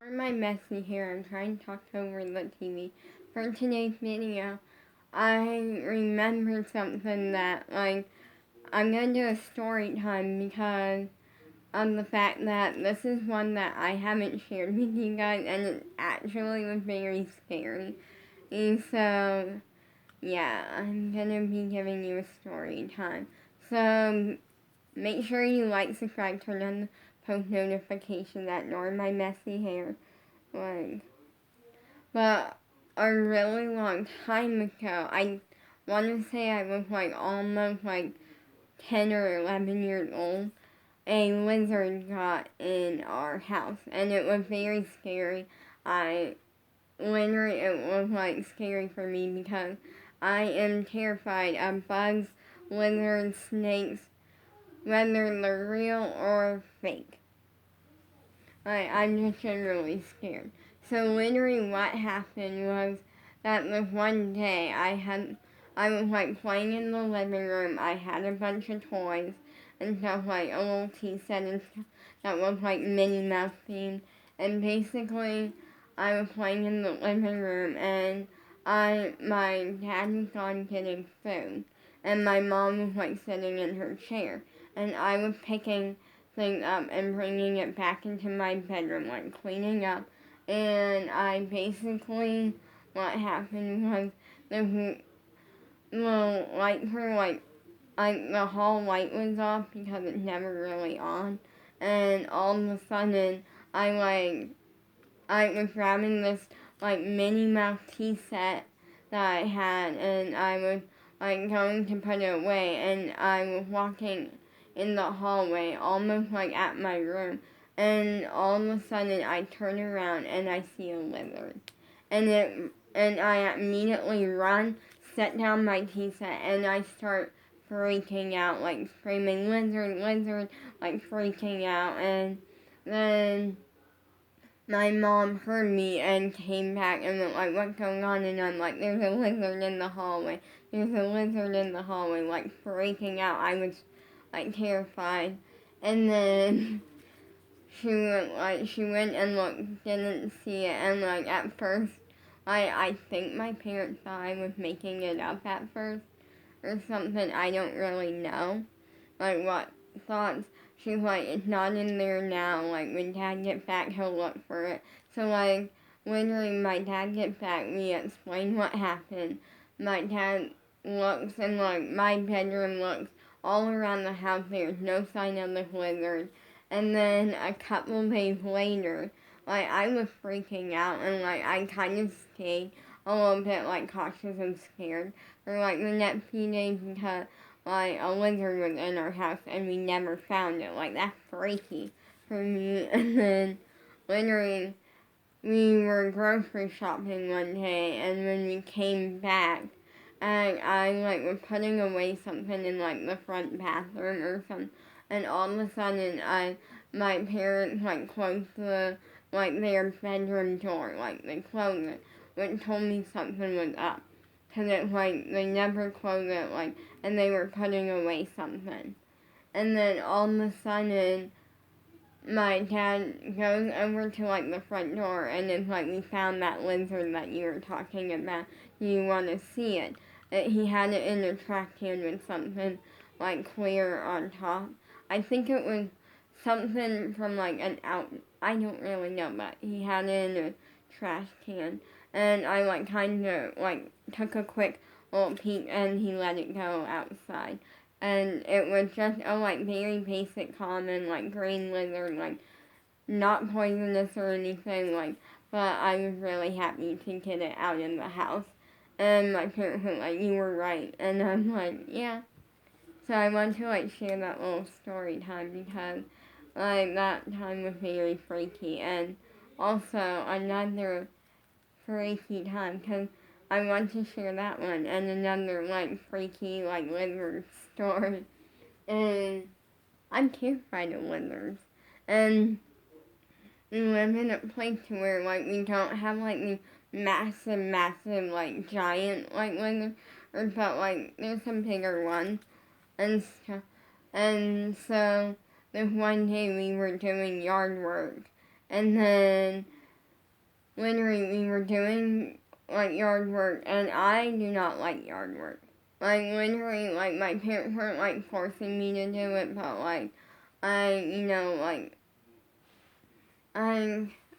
For my messy hair, I'm trying to talk over the TV. For today's video, I remembered something that, I'm gonna do a story time because of the fact that this is one that I haven't shared with you guys, and it actually was very scary. And so, yeah, I'm gonna be giving you a story time. So, make sure you like, subscribe, turn on the post notifications that ignore my messy hair. Like, but a really long time ago, I want to say I was almost 10 or 11 years old, a lizard got in our house and it was very scary. I literally, it was scary for me because I am terrified of bugs, lizards, snakes, whether they're real or fake. I'm just really scared. So literally what happened was that this one day I was playing in the living room. I had a bunch of toys and stuff a little tea set and stuff that was Minnie Mouse themed. And basically I was playing in the living room and my dad was gone getting food and my mom was sitting in her chair and I was picking thing up and bringing it back into my bedroom, cleaning up. And I basically, what happened was the light for the hall light was off because it's never really on. And all of a sudden, I was grabbing this Minnie Mouse tea set that I had, and I was going to put it away, and I was walking in the hallway, almost at my room, and all of a sudden I turn around and I see a lizard, and I immediately run, set down my tea set, and I start freaking out, screaming lizard, lizard, freaking out, and then my mom heard me and came back and went what's going on? And I'm there's a lizard in the hallway. There's a lizard in the hallway, freaking out. I was terrified. And then she went and looked, didn't see it, and at first, I think my parents thought I was making it up at first or something. I don't really know, what thoughts. She's it's not in there now. When Dad gets back, he'll look for it. So, literally, my dad gets back, we explain what happened. My dad looks, and, my bedroom looks all around the house. There's no sign of the lizard. And then a couple days later, I was freaking out, and, I kind of stayed a little bit, cautious and scared for, the next few days because a lizard was in our house and we never found it. That's freaky for me. And then literally we were grocery shopping one day and when we came back and I was putting away something in the front bathroom or something and all of a sudden my parents closed their bedroom door, they closed it, which told me something was up. Cause it's they never close it, and they were putting away something. And then all of a sudden, my dad goes over to the front door and it's we found that lizard that you were talking about. Do you want to see it? He had it in a trash can with something clear on top. I think it was something from an out. I don't really know, but he had it in a trash can and I kind of took a quick little peek and he let it go outside. And it was just a very basic common green lizard, not poisonous or anything but I was really happy to get it out of the house. And my parents were you were right. And I'm yeah. So I want to share that little story time because that time was very freaky and also another freaky time because I want to share that one and another freaky lizard story. And I'm terrified of lizards. And we live in a place where we don't have these massive giant lizards, but there's some bigger ones and stuff. And so this one day we were doing yard work and then literally we were doing like yard work, and I do not like yard work. Like literally, like my parents weren't like forcing me to do it, but like like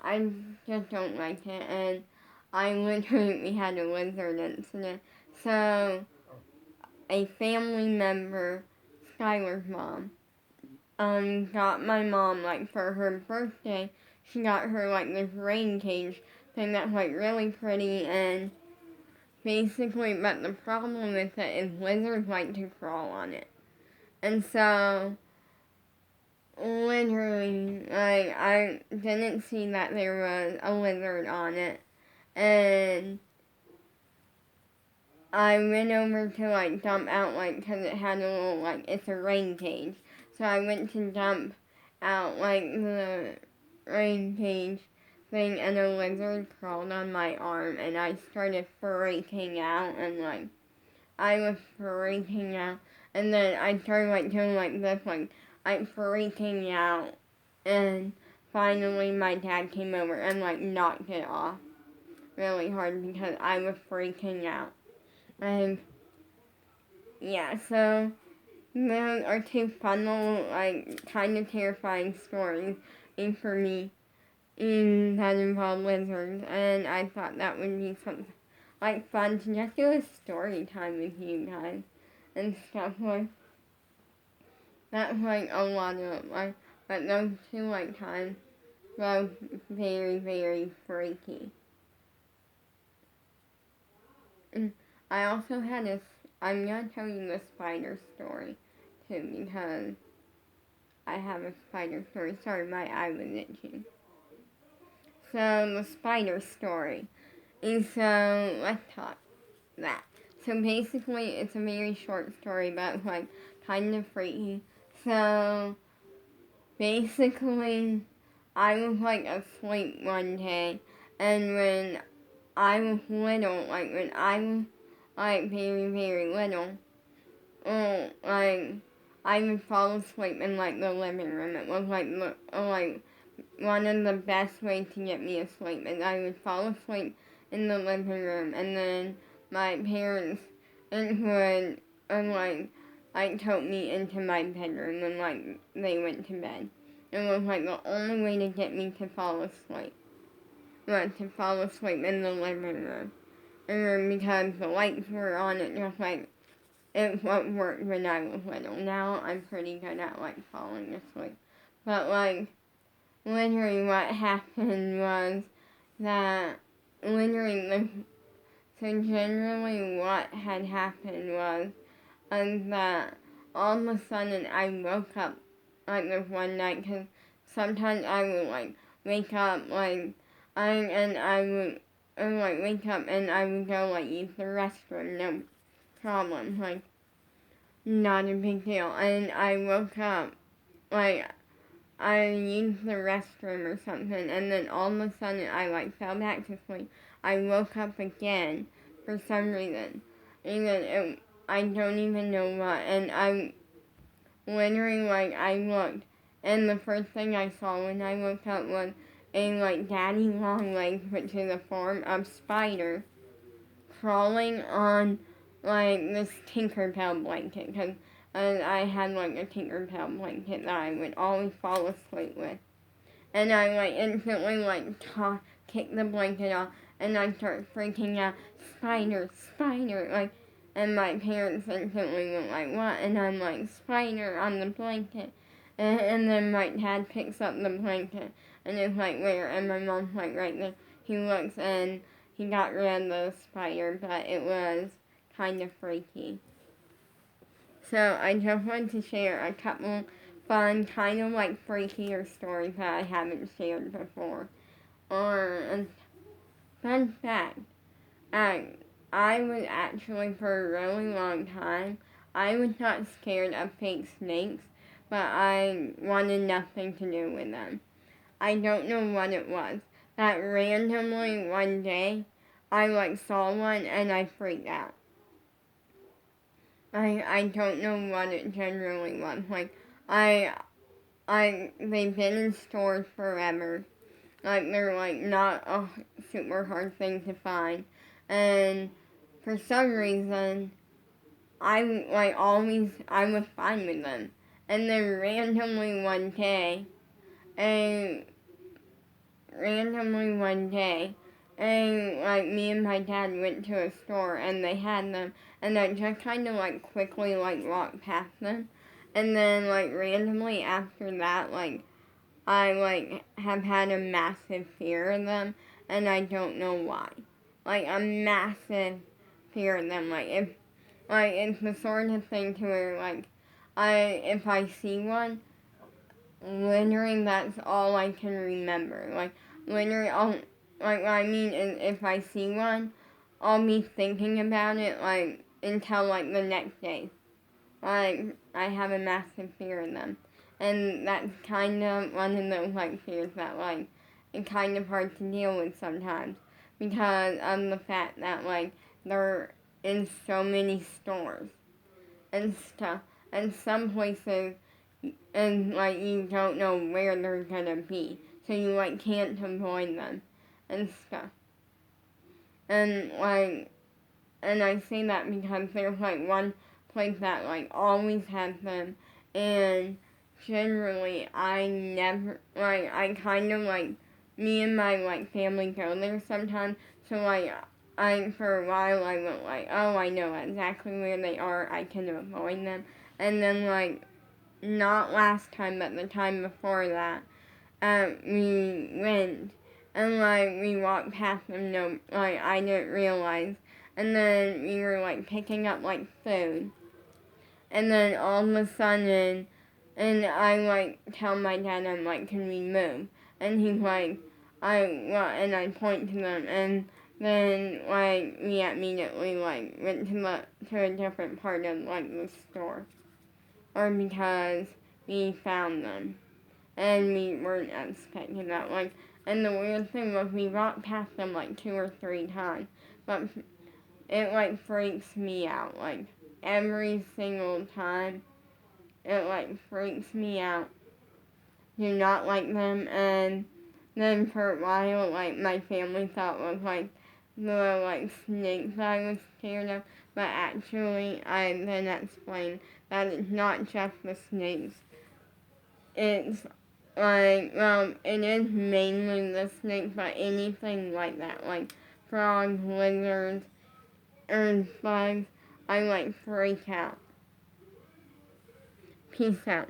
I just don't like it, and I literally we had a lizard incident. So a family member, Skylar's mom, got my mom like for her birthday. She got her like this rain cage thing that's like really pretty, and basically, but the problem with it is lizards like to crawl on it, and so literally, like I didn't see that there was a lizard on it, and I went over to like dump out like because it had a little like it's a rain cage, so I went to dump out like the rain cage thing, and a lizard crawled on my arm, and I started freaking out, and like I was freaking out, and then I started like doing like this, like freaking out, and finally my dad came over and like knocked it off really hard because I was freaking out. And yeah, so those are two fun little like kind of terrifying stories for me that involve lizards, and I thought that would be something like fun to just do a story time with you guys and stuff like that's like a lot of like, but those two like times were very, very freaky. And I also had I'm gonna tell you the spider story too because I have a spider story. Sorry, my eye was itching. So the spider story. And so let's talk that. So basically, it's a very short story, but it's like kind of freaky. So basically, I was like asleep one day, and when I was little, like when I was like very, very little, like I would fall asleep in like the living room. It was like one of the best ways to get me asleep, and I would fall asleep in the living room, and then my parents would tote me into my bedroom when like they went to bed. It was like the only way to get me to fall asleep was to fall asleep in the living room. And because the lights were on, it just like it what worked when I was little. Now I'm pretty good at like falling asleep, but like literally what happened was that literally so generally what had happened was that all of a sudden I woke up like this one night because sometimes I would like wake up like I would like wake up and I would go like use the restroom, no problem, like not a big deal. And I woke up like I used the restroom or something, and then all of a sudden I like fell back to sleep. I woke up again for some reason. I don't even know what, and I literally like I looked, and the first thing I saw when I woke up was a like daddy long legs, which is a form of spider, crawling on like this Tinkerbell blanket, because I had like a Tinkerbell blanket that I would always fall asleep with. And I like instantly like kick the blanket off, and I start freaking out, spider, spider, like, and my parents instantly went like, what? And I'm like, spider on the blanket, and then my dad picks up the blanket, and it's like, where? And my mom's like, right there. He looks, and he got rid of the spider, but it was kind of freaky. So I just wanted to share a couple fun, kind of like freakier stories that I haven't shared before. Or a fun fact, I was actually for a really long time, I was not scared of fake snakes, but I wanted nothing to do with them. I don't know what it was. That randomly one day, I like saw one and I freaked out. I don't know what it generally was. Like I they've been in stores forever, Like, they're, like, not a super hard thing to find. And for some reason, I, like, I was fine with them. And then and randomly one day, and like me and my dad went to a store and they had them, and I just kind of like quickly like walked past them, and then like randomly after that, like I like have had a massive fear of them, and I don't know why. Like a massive fear of them. Like it's the sort of thing to where like if I see one, literally that's all I can remember. Like literally like what I mean is if I see one, I'll be thinking about it like until like the next day. Like I have a massive fear of them. And that's kind of one of those like fears that like it's kind of hard to deal with sometimes because of the fact that like they're in so many stores and stuff. And some places and like you don't know where they're gonna be. So you like can't avoid them and stuff. And like and I say that because there's like one place that like always has them, and generally I never like I kind of like me and my like family go there sometimes. So like I for a while I went like, oh, I know exactly where they are, I can avoid them. And then like not last time but the time before that, we went and like we walked past them, no, like I didn't realize, and then we were like picking up like food, and then all of a sudden, and I like tell my dad, I'm like, can we move? And he's like, and I point to them, and then like we immediately like went to a different part of like the store, or because we found them and we weren't expecting that. Like, and the weird thing was we walked past them like 2 or 3 times, but it like freaks me out. Like every single time, it like freaks me out. Do not like them, and then for a while, like my family thought was like the like snakes I was scared of, but actually I then explained that it's not just the snakes. It's like, well, it is mainly the snakes, but anything like that, like frogs, lizards, or bugs, I like freak out. Peace out.